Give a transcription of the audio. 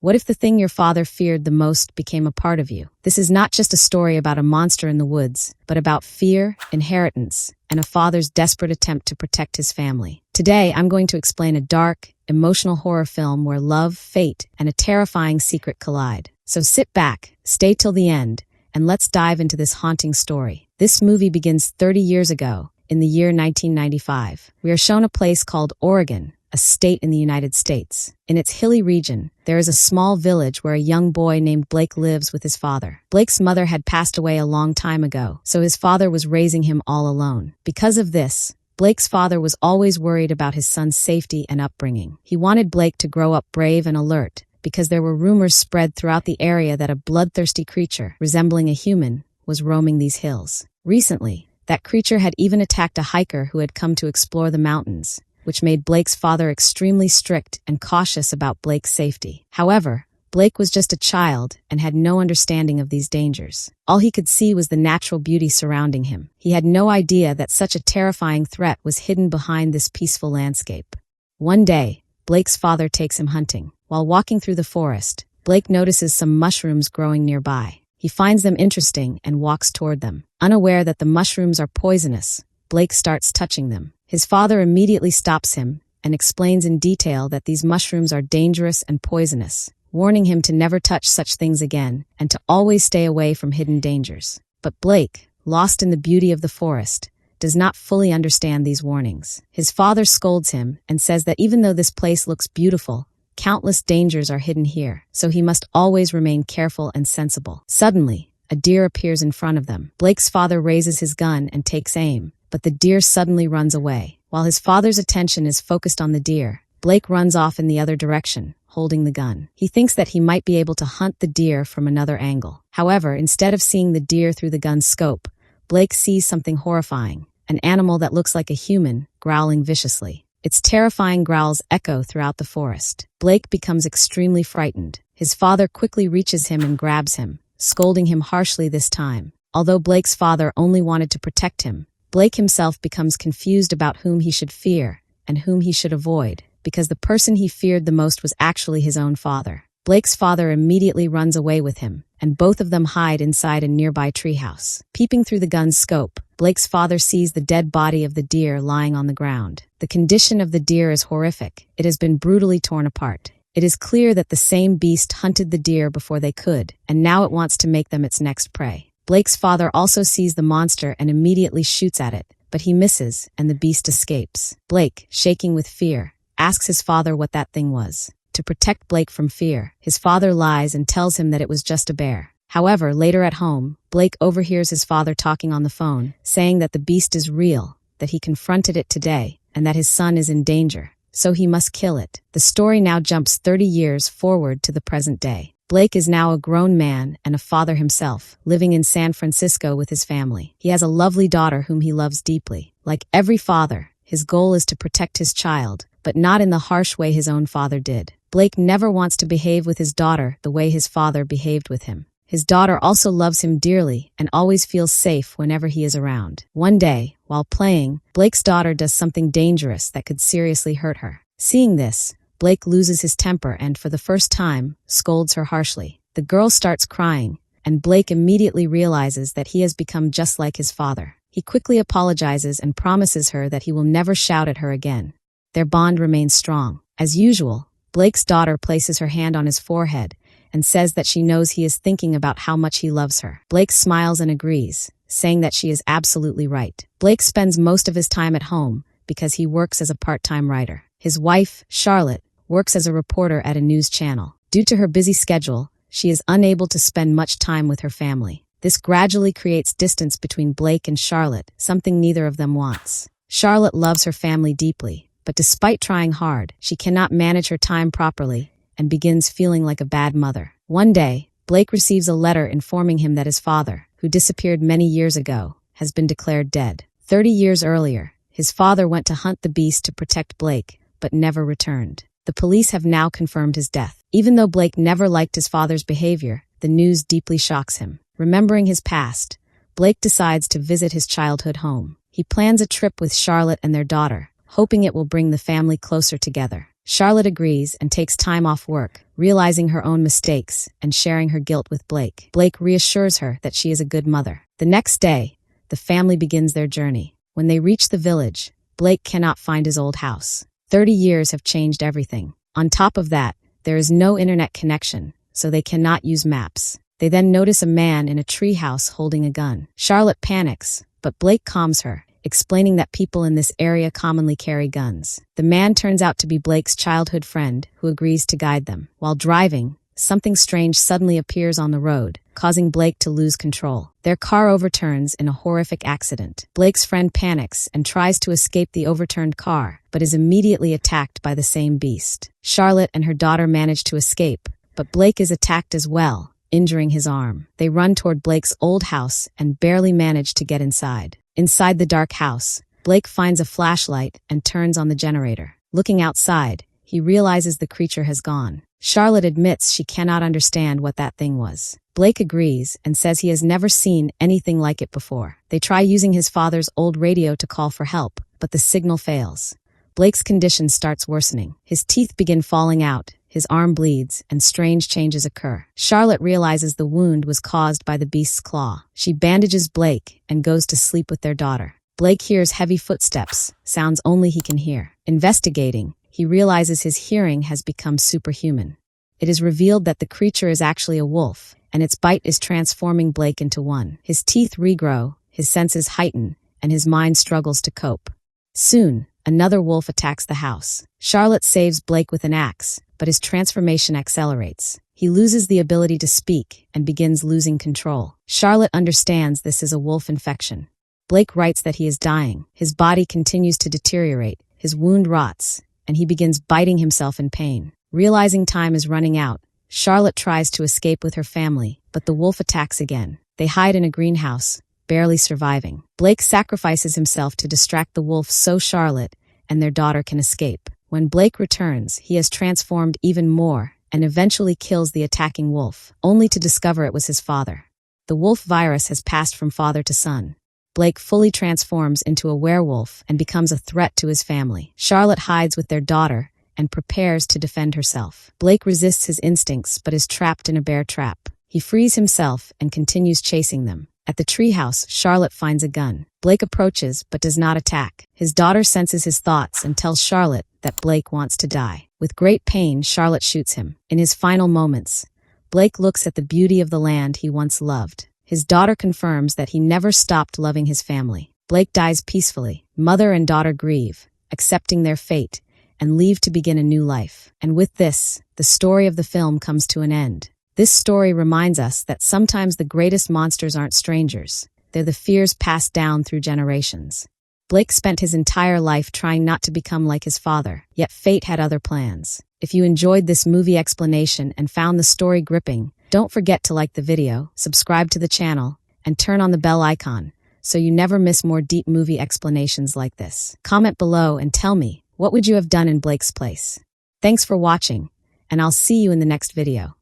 What if the thing your father feared the most became a part of you? This is not just a story about a monster in the woods, but about fear, inheritance, and a father's desperate attempt to protect his family. Today, I'm going to explain a dark, emotional horror film where love, fate, and a terrifying secret collide. So sit back, stay till the end, and let's dive into this haunting story. This movie begins 30 years ago, in the year 1995. We are shown a place called Oregon, a state in the United States. In its hilly region, there is a small village where a young boy named Blake lives with his father. Blake's mother had passed away a long time ago, so his father was raising him all alone. Because of this, Blake's father was always worried about his son's safety and upbringing. He wanted Blake to grow up brave and alert, because there were rumors spread throughout the area that a bloodthirsty creature, resembling a human, was roaming these hills. Recently, that creature had even attacked a hiker who had come to explore the mountains, which made Blake's father extremely strict and cautious about Blake's safety. However, Blake was just a child and had no understanding of these dangers. All he could see was the natural beauty surrounding him. He had no idea that such a terrifying threat was hidden behind this peaceful landscape. One day, Blake's father takes him hunting. While walking through the forest, Blake notices some mushrooms growing nearby. He finds them interesting and walks toward them. Unaware that the mushrooms are poisonous, Blake starts touching them. His father immediately stops him and explains in detail that these mushrooms are dangerous and poisonous, warning him to never touch such things again and to always stay away from hidden dangers. But Blake, lost in the beauty of the forest, does not fully understand these warnings. His father scolds him and says that even though this place looks beautiful, countless dangers are hidden here, so he must always remain careful and sensible. Suddenly, a deer appears in front of them. Blake's father raises his gun and takes aim, but the deer suddenly runs away. While his father's attention is focused on the deer, Blake runs off in the other direction, holding the gun. He thinks that he might be able to hunt the deer from another angle. However, instead of seeing the deer through the gun's scope, Blake sees something horrifying, an animal that looks like a human, growling viciously. Its terrifying growls echo throughout the forest. Blake becomes extremely frightened. His father quickly reaches him and grabs him, scolding him harshly this time. Although Blake's father only wanted to protect him, Blake himself becomes confused about whom he should fear and whom he should avoid, because the person he feared the most was actually his own father. Blake's father immediately runs away with him, and both of them hide inside a nearby treehouse. Peeping through the gun's scope, Blake's father sees the dead body of the deer lying on the ground. The condition of the deer is horrific. It has been brutally torn apart. It is clear that the same beast hunted the deer before they could, and now it wants to make them its next prey. Blake's father also sees the monster and immediately shoots at it, but he misses, and the beast escapes. Blake, shaking with fear, asks his father what that thing was. To protect Blake from fear, his father lies and tells him that it was just a bear. However, later at home, Blake overhears his father talking on the phone, saying that the beast is real, that he confronted it today, and that his son is in danger, so he must kill it. The story now jumps 30 years forward to the present day. Blake is now a grown man and a father himself, living in San Francisco with his family. He has a lovely daughter whom he loves deeply. Like every father, his goal is to protect his child, but not in the harsh way his own father did. Blake never wants to behave with his daughter the way his father behaved with him. His daughter also loves him dearly and always feels safe whenever he is around. One day, while playing, Blake's daughter does something dangerous that could seriously hurt her. Seeing this, Blake loses his temper and, for the first time, scolds her harshly. The girl starts crying, and Blake immediately realizes that he has become just like his father. He quickly apologizes and promises her that he will never shout at her again. Their bond remains strong. As usual, Blake's daughter places her hand on his forehead and says that she knows he is thinking about how much he loves her. Blake smiles and agrees, saying that she is absolutely right. Blake spends most of his time at home because he works as a part-time writer. His wife, Charlotte, works as a reporter at a news channel. Due to her busy schedule, she is unable to spend much time with her family. This gradually creates distance between Blake and Charlotte, something neither of them wants. Charlotte loves her family deeply, but despite trying hard, she cannot manage her time properly and begins feeling like a bad mother. One day, Blake receives a letter informing him that his father, who disappeared many years ago, has been declared dead. 30 years earlier, his father went to hunt the beast to protect Blake, but never returned. The police have now confirmed his death. Even though Blake never liked his father's behavior, the news deeply shocks him. Remembering his past, Blake decides to visit his childhood home. He plans a trip with Charlotte and their daughter, hoping it will bring the family closer together. Charlotte agrees and takes time off work, realizing her own mistakes and sharing her guilt with Blake. Blake reassures her that she is a good mother. The next day, the family begins their journey. When they reach the village, Blake cannot find his old house. 30 years have changed everything. On top of that, there is no internet connection, so they cannot use maps. They then notice a man in a treehouse holding a gun. Charlotte panics, but Blake calms her, explaining that people in this area commonly carry guns. The man turns out to be Blake's childhood friend, who agrees to guide them. While driving, something strange suddenly appears on the road, causing Blake to lose control. Their car overturns in a horrific accident. Blake's friend panics and tries to escape the overturned car, but is immediately attacked by the same beast. Charlotte and her daughter manage to escape, but Blake is attacked as well, injuring his arm. They run toward Blake's old house and barely manage to get inside. Inside the dark house, Blake finds a flashlight and turns on the generator. Looking outside, he realizes the creature has gone. Charlotte admits she cannot understand what that thing was. Blake agrees and says he has never seen anything like it before. They try using his father's old radio to call for help, but the signal fails. Blake's condition starts worsening. His teeth begin falling out, his arm bleeds, and strange changes occur. Charlotte realizes the wound was caused by the beast's claw. She bandages Blake and goes to sleep with their daughter. Blake hears heavy footsteps, sounds only he can hear. Investigating, he realizes his hearing has become superhuman. It is revealed that the creature is actually a wolf, and its bite is transforming Blake into one. His teeth regrow, his senses heighten, and his mind struggles to cope. Soon, another wolf attacks the house. Charlotte saves Blake with an axe, but his transformation accelerates. He loses the ability to speak and begins losing control. Charlotte understands this is a wolf infection. Blake writes that he is dying. His body continues to deteriorate, his wound rots, and he begins biting himself in pain. Realizing time is running out, Charlotte tries to escape with her family, but the wolf attacks again. They hide in a greenhouse, barely surviving. Blake sacrifices himself to distract the wolf so Charlotte and their daughter can escape. When Blake returns, he has transformed even more and eventually kills the attacking wolf, only to discover it was his father. The wolf virus has passed from father to son. Blake fully transforms into a werewolf and becomes a threat to his family. Charlotte hides with their daughter and prepares to defend herself. Blake resists his instincts but is trapped in a bear trap. He frees himself and continues chasing them. At the treehouse, Charlotte finds a gun. Blake approaches but does not attack. His daughter senses his thoughts and tells Charlotte that Blake wants to die. With great pain, Charlotte shoots him. In his final moments, Blake looks at the beauty of the land he once loved. His daughter confirms that he never stopped loving his family. Blake dies peacefully. Mother and daughter grieve, accepting their fate, and leave to begin a new life. And with this, the story of the film comes to an end. This story reminds us that sometimes the greatest monsters aren't strangers. They're the fears passed down through generations. Blake spent his entire life trying not to become like his father, yet fate had other plans. If you enjoyed this movie explanation and found the story gripping, don't forget to like the video, subscribe to the channel, and turn on the bell icon so you never miss more deep movie explanations like this. Comment below and tell me, what would you have done in Blake's place? Thanks for watching, and I'll see you in the next video.